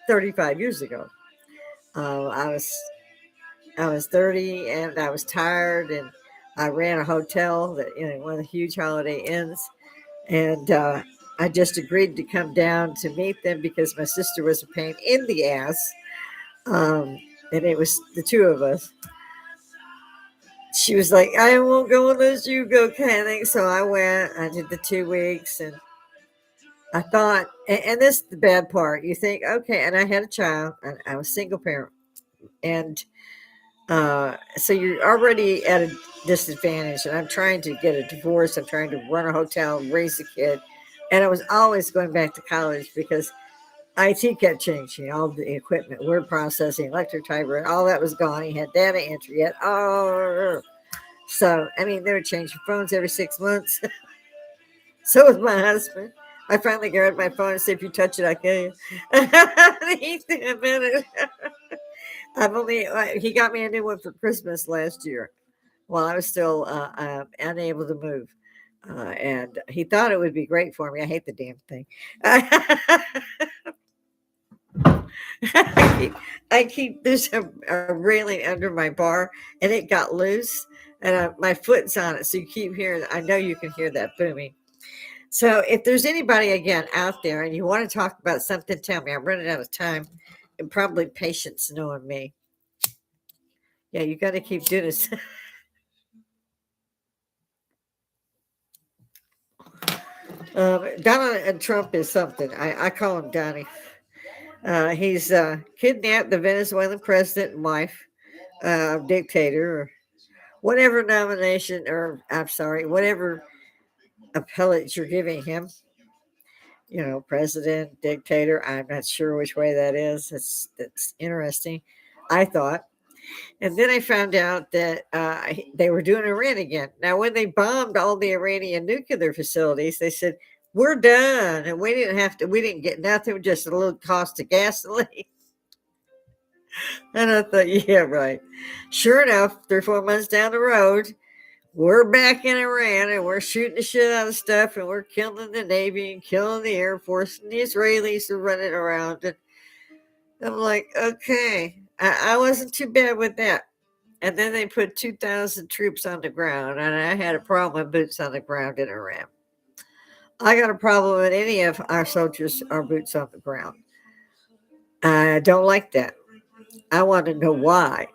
35 years ago. Uh, I was I was 30 and I was tired, and I ran a hotel that one of the huge Holiday Inns, and I just agreed to come down to meet them because my sister was a pain in the ass, um, and it was the two of us. She was like, "I won't go unless you go," kind of thing. So I went. I did the 2 weeks, and I thought, and this is the bad part. You think, okay, and I had a child, and I was single parent, and so you're already at a disadvantage. And I'm trying to get a divorce. I'm trying to run a hotel, raise a kid, and I was always going back to college because IT kept changing. All the equipment, word processing, electric typer, and all that was gone. He had data entry yet. Oh, so I mean, they were changing phones every 6 months. So was my husband. I finally grabbed my phone and said, "If you touch it, I kill you." He said, "A minute." He got me a new one for Christmas last year while I was still unable to move. And he thought it would be great for me. I hate the damn thing. I keep there's a railing under my bar, and it got loose, and my foot's on it. So you keep hearing, I know you can hear that booming. So if there's anybody again out there and you want to talk about something, tell me. I'm running out of time, and probably patience knowing me. Yeah, you got to keep doing this. Donald Trump is something. I call him Donnie. He's kidnapped the Venezuelan president and wife, dictator, or whatever nomination, or I'm sorry, whatever appellate you're giving him. President, dictator. I'm not sure which way that is. That's interesting. I thought. And then I found out that they were doing Iran again. Now, when they bombed all the Iranian nuclear facilities, they said, "We're done." And we didn't get nothing, just a little cost of gasoline. And I thought, yeah, right. Sure enough, 3 or 4 months down the road, we're back in Iran, and we're shooting the shit out of stuff, and we're killing the Navy and killing the Air Force, and the Israelis are running around. And I'm like, okay, I wasn't too bad with that. And then they put 2,000 troops on the ground, and I had a problem with boots on the ground in Iran. I got a problem with any of our soldiers are boots on the ground. I don't like that. I want to know why.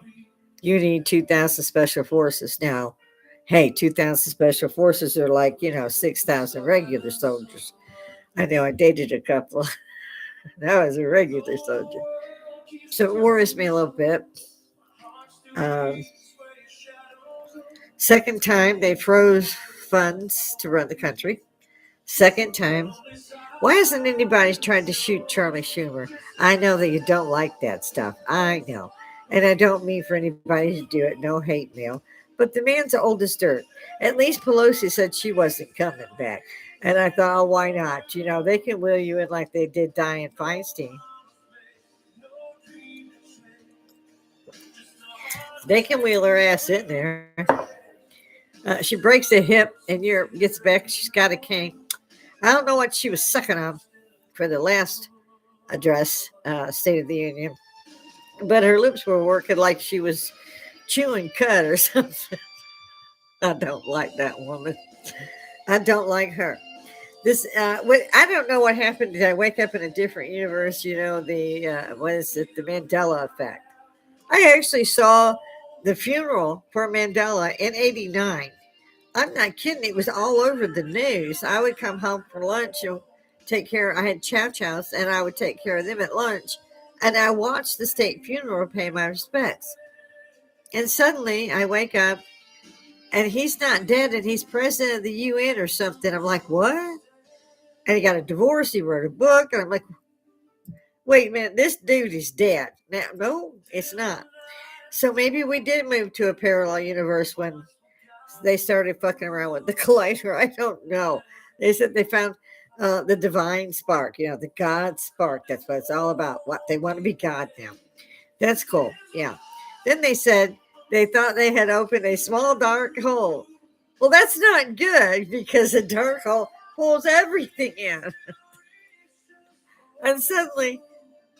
You need 2,000 special forces. Now, hey, 2,000 special forces are like, 6,000 regular soldiers. I know I dated a couple. That was a regular soldier. So it worries me a little bit. Um, Second time they froze funds to run the country. Second time, why hasn't anybody tried to shoot Charlie Schumer? I know that you don't like that stuff. I know. And I don't mean for anybody to do it. No hate mail. But the man's old as dirt. At least Pelosi said she wasn't coming back. And I thought, oh, why not? They can wheel you in like they did Dianne Feinstein. They can wheel her ass in there. She breaks a hip and gets back. She's got a cane. I don't know what she was sucking on for the last address, State of the Union, but her lips were working like she was chewing cud or something. I don't like that woman. I don't like her. I don't know what happened. Did I wake up in a different universe? What is it? The Mandela effect. I actually saw the funeral for Mandela in '89. I'm not kidding. It was all over the news. I would come home for lunch and I had chow chows and I would take care of them at lunch. And I watched the state funeral pay my respects. And suddenly I wake up and he's not dead and he's president of the UN or something. I'm like, what? And he got a divorce. He wrote a book. And I'm like, wait a minute, this dude is dead. Now, no, it's not. So maybe we did move to a parallel universe when they started fucking around with the collider. I don't know. They said they found the divine spark, the God spark. That's what it's all about. What they want to be God now. That's cool. Yeah. Then they said they thought they had opened a small dark hole. Well, that's not good because a dark hole pulls everything in. And suddenly,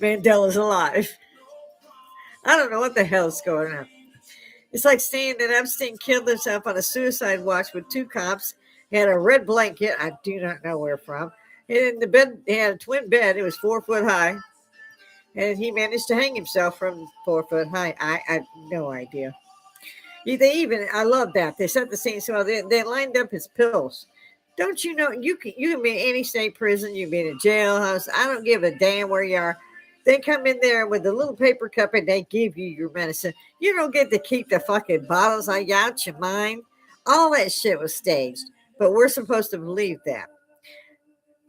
Mandela's alive. I don't know what the hell is going on. It's like saying that Epstein killed himself on a suicide watch with two cops. He had a red blanket. I do not know where from. And in the bed, he had a twin bed. It was 4 foot high. And he managed to hang himself from 4 foot high. I have no idea. I love that. They set the scene so they lined up his pills. Don't you know, you can be in any state prison, you can be in a jailhouse. I don't give a damn where you are. They come in there with a little paper cup and they give you your medicine. You don't get to keep the fucking bottles. I got your mind. All that shit was staged, but we're supposed to believe that.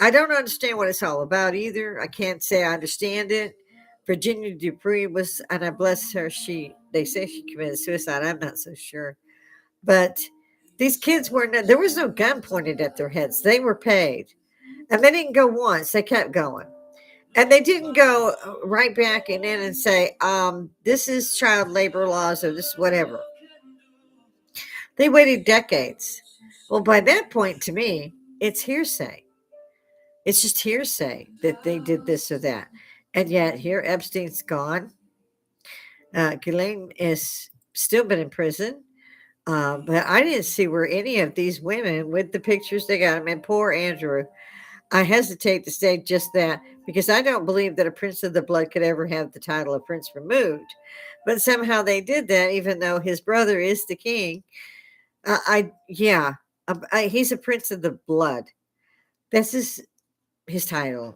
I don't understand what it's all about either. I can't say I understand it. Virginia Dupree was, and I bless her. They say she committed suicide. I'm not so sure, but these kids were not. There was no gun pointed at their heads. They were paid, and they didn't go once. They kept going. And they didn't go right back and in and say, this is child labor laws or this whatever. They waited decades. Well, by that point, to me, it's hearsay. It's just hearsay that they did this or that. And yet, here Epstein's gone. Ghislaine is still been in prison. But I didn't see where any of these women with the pictures they got. I mean, poor Andrew. I hesitate to say just that because I don't believe that a prince of the blood could ever have the title of prince removed. But somehow they did that, even though his brother is the king. Yeah, he's a prince of the blood. This is his title.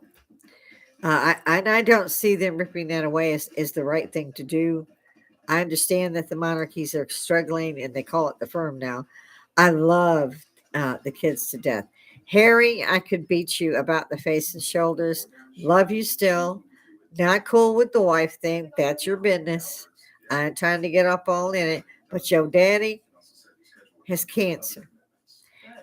I don't see them ripping that away as the right thing to do. I understand that the monarchies are struggling and they call it the firm now. I love the kids to death. Harry, I could beat you about the face and shoulders. Love you still. Not cool with the wife thing. That's your business. I ain't trying to get up all in it. But your daddy has cancer.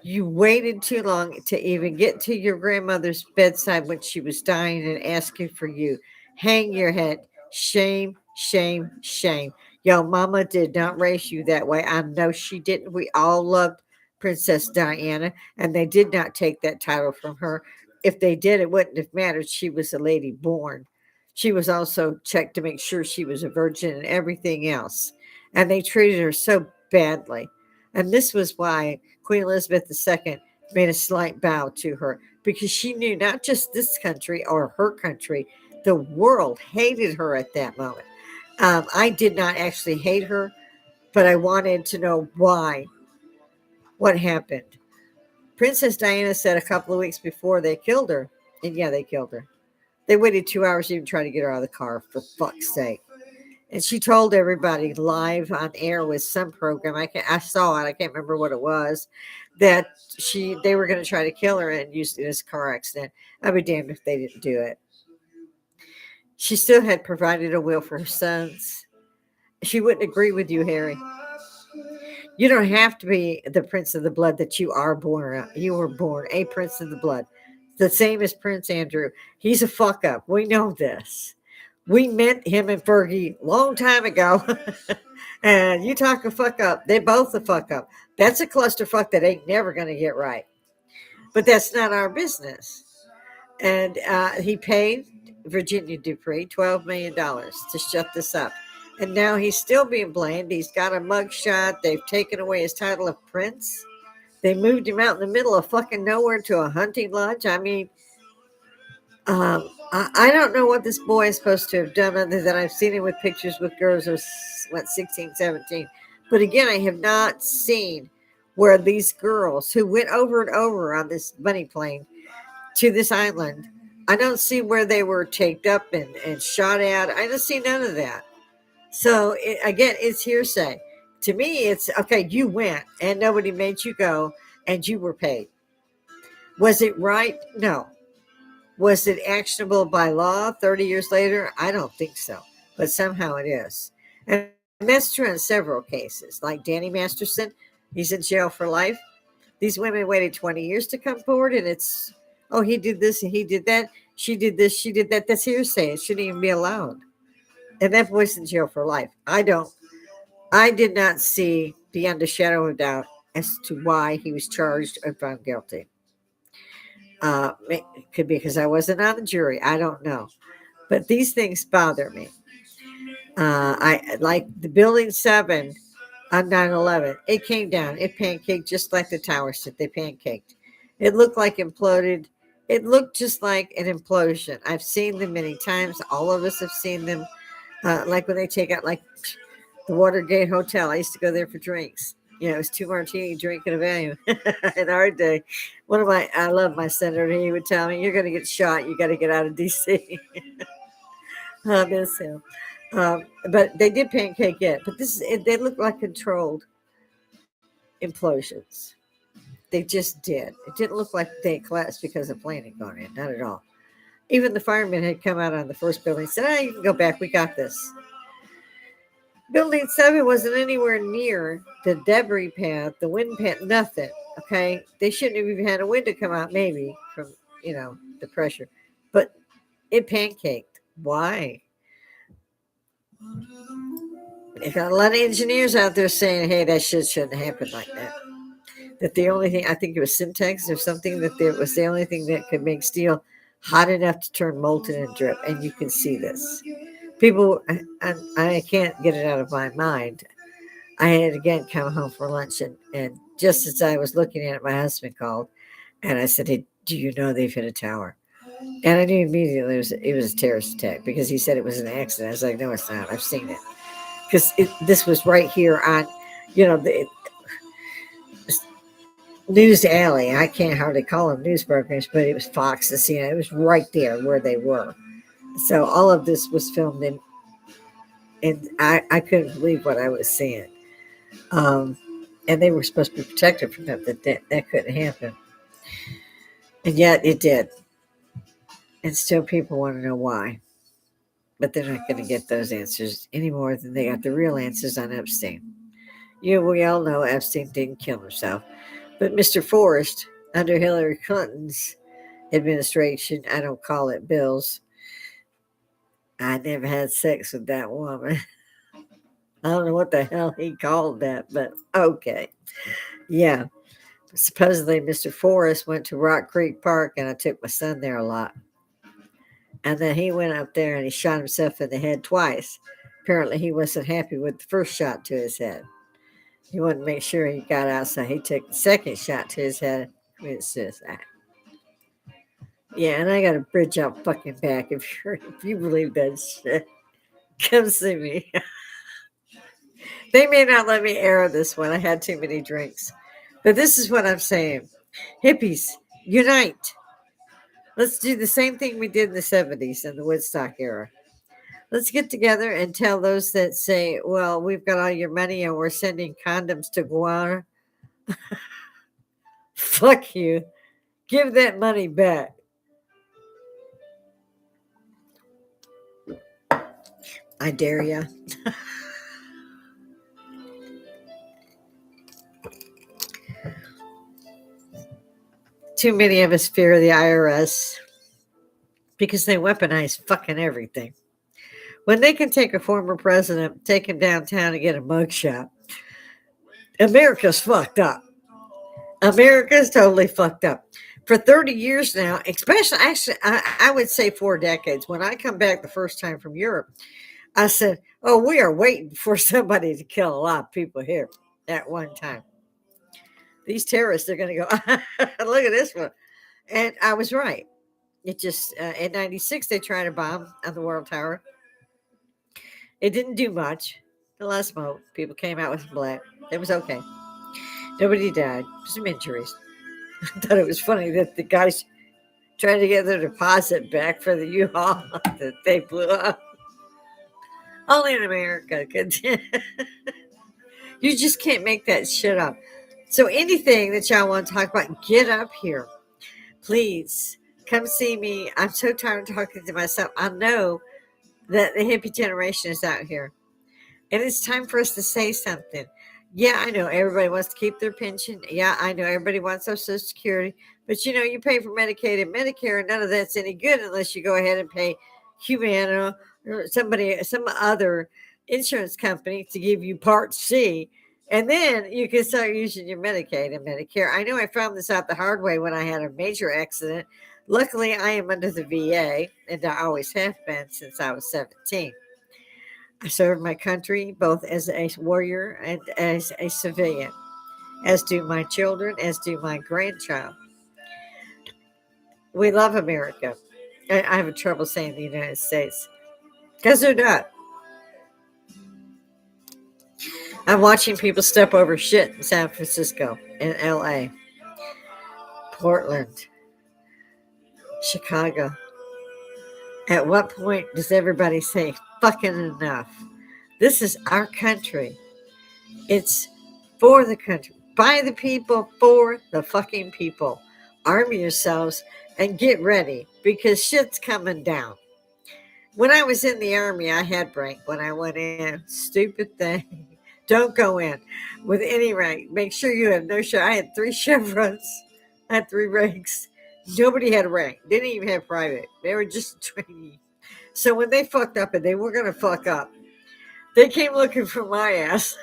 You waited too long to even get to your grandmother's bedside when she was dying and asking for you. Hang your head. Shame, shame, shame. Your mama did not raise you that way. I know she didn't. We all loved Princess Diana, and they did not take that title from her. If they did, it wouldn't have mattered. She was a lady born. She was also checked to make sure she was a virgin and everything else. And they treated her so badly. And this was why Queen Elizabeth II made a slight bow to her because she knew not just this country or her country, the world hated her at that moment. I did not actually hate her. but I wanted to know why, what happened. Princess Diana said a couple of weeks before they killed her, and yeah, they killed her. They waited 2 hours to even try to get her out of the car, for fuck's sake. And she told everybody live on air with some program. I saw it. I can't remember what it was. That they were going to try to kill her and use it as a car accident. I'd be damned if they didn't do it. She still had provided a will for her sons. She wouldn't agree with you, Harry. You don't have to be the prince of the blood that you are born. You were born a prince of the blood, the same as Prince Andrew. He's a fuck up. We know this. We met him and Fergie long time ago. And you talk a fuck up. They both a fuck up. That's a clusterfuck that ain't never going to get right. But that's not our business. And he paid Virginia Dupree $12 million to shut this up. And now he's still being blamed. He's got a mugshot. They've taken away his title of prince. They moved him out in the middle of fucking nowhere to a hunting lodge. I mean, I don't know what this boy is supposed to have done other than I've seen him with pictures with girls of, 16, 17. But again, I have not seen where these girls who went over and over on this bunny plane to this island, I don't see where they were taped up and shot at. I don't see none of that. So again, it's hearsay. To me, it's okay, you went and nobody made you go and you were paid. Was it right? No. Was it actionable by law 30 years later? I don't think so, but somehow it is. And that's true in several cases. Like Danny Masterson, he's in jail for life. These women waited 20 years to come forward, and it's, oh, he did this and he did that. She did this, she did that. That's hearsay. It shouldn't even be allowed. And that boy's in jail for life. I did not see beyond a shadow of doubt as to why he was charged or found guilty. It could be because I wasn't on the jury. I don't know. But these things bother me. I like the building 7 on 9/11. It came down. It pancaked just like the towers did. They pancaked. It looked like imploded. It looked just like an implosion. I've seen them many times. All of us have seen them. Like when they take out like the Watergate Hotel. I used to go there for drinks. You know, it was 2 martini drinking a value. In our day, I love my senator. He would tell me, "You're going to get shot. You got to get out of D.C." I miss him. But they did pancake it. But they look like controlled implosions. They just did. It didn't look like they collapsed because a plane had gone in. Not at all. Even the firemen had come out on the first building and said, "Ah, you can go back. We got this." Building 7 wasn't anywhere near the debris path, the wind path, nothing. Okay. They shouldn't have even had a wind to come out, maybe, from, the pressure. But it pancaked. Why? They got a lot of engineers out there saying, hey, that shit shouldn't happen like that. That the only thing, I think it was Syntex or something, that there was the only thing that could make steel hot enough to turn molten and drip. And you can see this. People, I can't get it out of my mind. I had again come home for lunch, and just as I was looking at it, my husband called, and I said, "Hey, do you know they've hit a tower?" And I knew immediately it was a terrorist attack because he said it was an accident. I was like, "No, it's not. I've seen it because this was right here on, the news alley. I can't hardly call them news programs, but it was Fox and CNN. It was right there where they were. So all of this was filmed in, and I couldn't believe what I was seeing." And they were supposed to be protected from that couldn't happen. And yet it did. And still people want to know why. But they're not going to get those answers any more than they got the real answers on Epstein. We all know Epstein didn't kill himself. But Mr. Forrest, under Hillary Clinton's administration, I don't call it Bill's, I never had sex with that woman. I don't know what the hell he called that, but okay. Yeah. Supposedly Mr. Forrest went to Rock Creek Park, and I took my son there a lot. And then he went up there and he shot himself in the head twice. Apparently he wasn't happy with the first shot to his head. He wanted to make sure he got out, so he took the second shot to his head and committed suicide. Yeah, and I got a bridge out fucking back. If you believe that shit, come see me. They may not let me air this one. I had too many drinks. But this is what I'm saying. Hippies, unite. Let's do the same thing we did in the 70s in the Woodstock era. Let's get together and tell those that say, well, we've got all your money and we're sending condoms to Guam. Fuck you. Give that money back. I dare ya. Too many of us fear the IRS because they weaponize fucking everything. When they can take a former president, take him downtown and get a mugshot, America's fucked up. America's totally fucked up. For 30 years now, especially, actually, I would say 4 decades. When I come back the first time from Europe, I said, oh, we are waiting for somebody to kill a lot of people here at one time. These terrorists are going to go, look at this one. And I was right. It just, in 96, they tried to bomb on the World Tower. It didn't do much. A lot of smoke. People came out with black. It was okay. Nobody died. Some injuries. I thought it was funny that the guys trying to get their deposit back for the U-Haul that they blew up. Only in America could. You just can't make that shit up. So anything that y'all want to talk about, get up here. Please come see me. I'm so tired of talking to myself. I know that the hippie generation is out here. And it's time for us to say something. Yeah, I know everybody wants to keep their pension. Yeah, I know everybody wants their Social Security. But you know, you pay for Medicaid and Medicare, and none of that's any good unless you go ahead and pay Humana or some other insurance company to give you Part C. And then you can start using your Medicaid and Medicare. I know I found this out the hard way when I had a major accident. Luckily, I am under the VA, and I always have been since I was 17. I served my country both as a warrior and as a civilian, as do my children, as do my grandchild. We love America. I have trouble saying the United States because they're not. I'm watching people step over shit in San Francisco, in LA, Portland, Chicago. At what point does everybody say fucking enough? This is our country. It's for the country, by the people, for the fucking people. Arm yourselves and get ready because shit's coming down. When I was in the army, I had rank when I went in. Stupid thing. Don't go in with any rank. Make sure you have no shirt. I had 3 chevrons. I had 3 ranks. Nobody had a rank. Didn't even have private. They were just trainee. So when they fucked up, and they were going to fuck up, they came looking for my ass.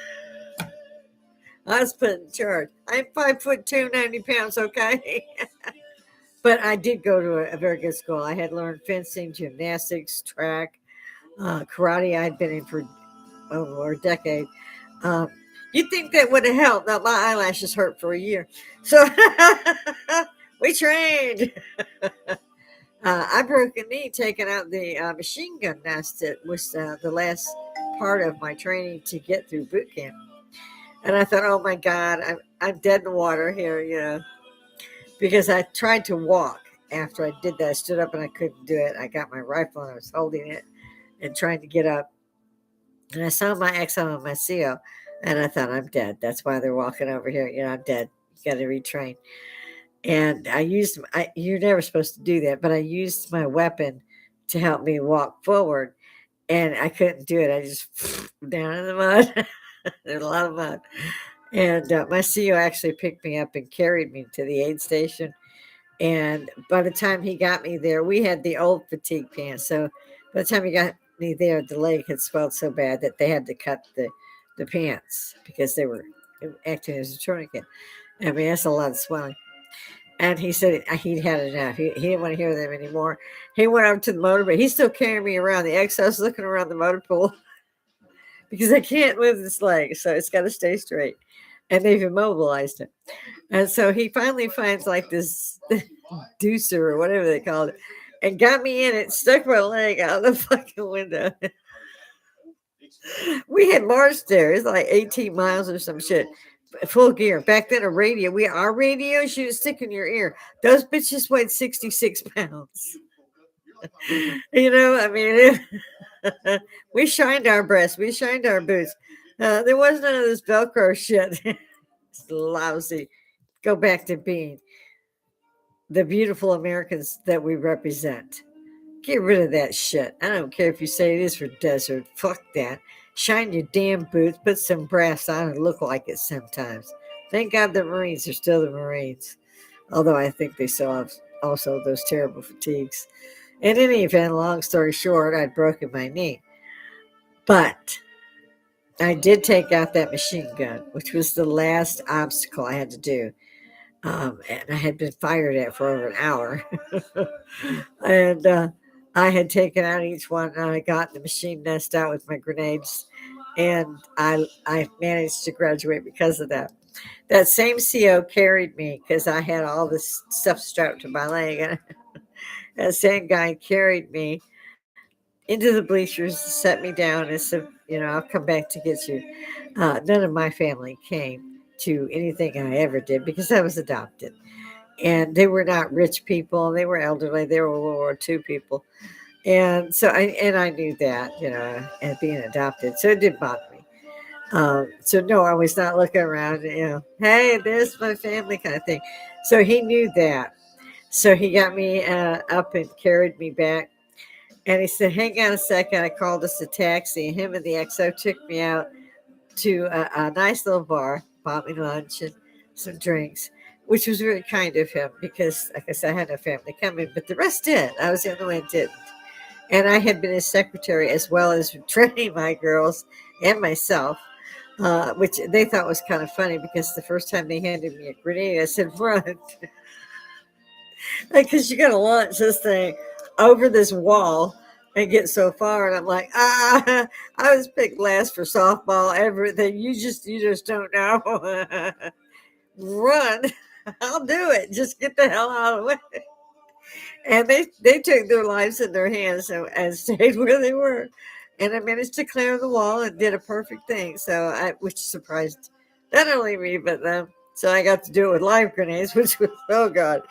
I was put in charge. I'm 5'2", 90 pounds, okay? But I did go to a very good school. I had learned fencing, gymnastics, track, karate. I'd been in for over a decade. You'd think that would have helped. Now, my eyelashes hurt for a year. So we trained. I broke a knee taking out the machine gun nest. It was the last part of my training to get through boot camp. And I thought, oh my God, I'm dead in the water here, you know, because I tried to walk after I did that. I stood up and I couldn't do it. I got my rifle and I was holding it and trying to get up. And I saw my exo and my CO and I thought, I'm dead. That's why they're walking over here. You know, I'm dead. You got to retrain. And you're never supposed to do that, but I used my weapon to help me walk forward. And I couldn't do it. I just down in the mud. There's a lot of mud. And my CEO actually picked me up and carried me to the aid station. And by the time he got me there, we had the old fatigue pants. So by the time he got me there, the leg had swelled so bad that they had to cut the pants because they were acting as a tourniquet. I mean, that's a lot of swelling. And he said he'd had enough. He didn't want to hear them anymore. He went over to the motor, but he's still carrying me around. The exo's looking around the motor pool because I can't move this leg, so it's got to stay straight. And they've immobilized him. And so he finally finds like this deucer or whatever they called it and got me in it, stuck my leg out the fucking window. We had marched there. It's like 18 miles or some shit. Full gear. Back then, a radio. Our radios you stick in your ear. Those bitches weighed 66 pounds. I mean, we shined our breasts. We shined our boots. There was none of this Velcro shit. It's lousy. Go back to being the beautiful Americans that we represent. Get rid of that shit. I don't care if you say it is for desert. Fuck that. Shine your damn boots. Put some brass on and look like it sometimes. Thank God the Marines are still the Marines. Although I think they still have also those terrible fatigues. In any event, long story short, I'd broken my knee. But I did take out that machine gun, which was the last obstacle I had to do. And I had been fired at for over an hour. and I had taken out each one, and I got the machine nest out with my grenades. And I managed to graduate because of that. That same CO carried me because I had all this stuff strapped to my leg. And that same guy carried me into the bleachers, set me down, and said, I'll come back to get you. None of my family came to anything I ever did because I was adopted. And they were not rich people. They were elderly. They were World War II people. And so I knew that, and being adopted. So it did bother me. So no, I was not looking around, hey, there's my family kind of thing. So he knew that. So he got me up and carried me back. And he said, hang on a second. I called us a taxi. Him and the XO took me out to a nice little bar, bought me lunch and some drinks, which was very kind of him because, like I said, I had no family coming, but the rest did. I was the only one that didn't. And I had been his secretary as well as training my girls and myself, which they thought was kind of funny because the first time they handed me a grenade, I said, run. Because you got to launch this thing over this wall and get so far. And I'm like, I was picked last for softball, everything. You just don't know. Run. I'll do it. Just get the hell out of the way. And they took their lives in their hands and stayed where they were. And I managed to clear the wall and did a perfect thing. Which surprised not only me, but them. So I got to do it with live grenades, which was, oh God.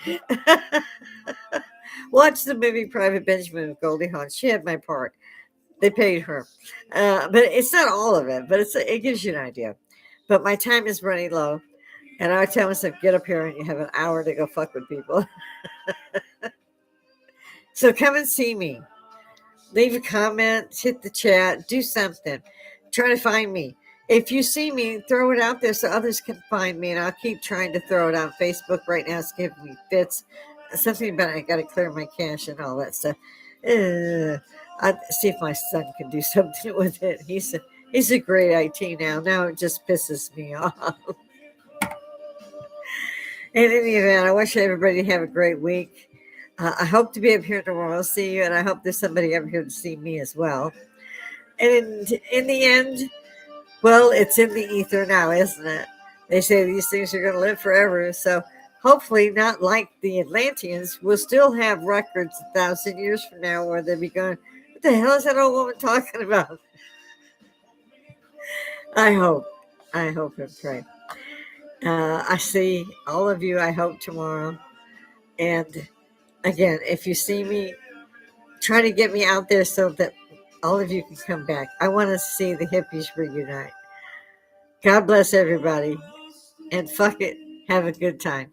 Watch the movie Private Benjamin with Goldie Hawn. She had my part. They paid her. But it's not all of it, but it gives you an idea. But my time is running low. And I tell myself, get up here and you have an hour to go fuck with people. So come and see me. Leave a comment, hit the chat, do something. Try to find me. If you see me, throw it out there so others can find me. And I'll keep trying to throw it on Facebook. Right now it's giving me fits. Something about I got to clear my cache and all that stuff. I'll see if my son can do something with it. He's a great IT now. Now it just pisses me off. In any event, I wish everybody to have a great week. I hope to be up here tomorrow to see you, and I hope there's somebody up here to see me as well. And in the end, well, it's in the ether now, isn't it? They say these things are going to live forever. So hopefully, not like the Atlanteans, we'll still have records 1,000 years from now where they'll be going, what the hell is that old woman talking about? I hope and pray. I see all of you, I hope, tomorrow. And again, if you see me, try to get me out there so that all of you can come back. I want to see the hippies reunite. God bless everybody. And fuck it. Have a good time.